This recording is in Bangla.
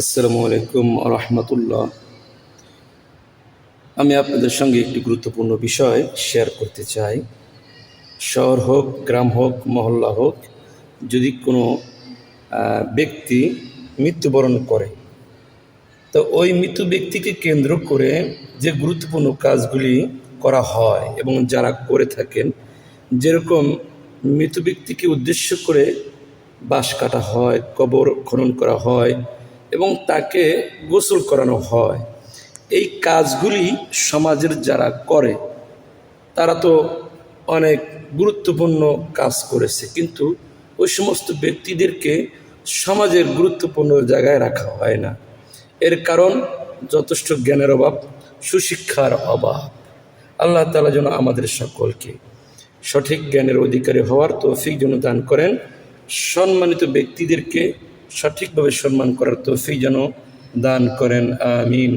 আসসালামু আলাইকুম রহমতুল্লাহ। আমি আপনাদের সঙ্গে একটি গুরুত্বপূর্ণ বিষয় শেয়ার করতে চাই। শহর হোক, গ্রাম হোক, মহল্লা হোক, যদি কোনো ব্যক্তি মৃত্যুবরণ করে, তো ওই মৃত্যু ব্যক্তিকে কেন্দ্র করে যে গুরুত্বপূর্ণ কাজগুলি করা হয় এবং যারা করে থাকেন, যেরকম মৃত ব্যক্তিকে উদ্দেশ্য করে বাঁশ কাটা হয়, কবর খনন করা হয় এবং তাকে গোসল করানো হয়। এই কাজগুলি সমাজের যারা করে তারা তো অনেক গুরুত্বপূর্ণ কাজ করেছে, কিন্তু ওই সমস্ত ব্যক্তিদেরকে সমাজের গুরুত্বপূর্ণ জায়গায় রাখা হয় না। এর কারণ যথেষ্ট জ্ঞানের অভাব, সুশিক্ষার অভাব। আল্লাহ তাআলা যেন আমাদের সকলকে সঠিক জ্ঞানের অধিকারী হওয়ার তৌফিক যেন দান করেন, সম্মানিত ব্যক্তিদেরকে সঠিকভাবে সম্মান করার তৌফিক যেন দান করেন। আমিন।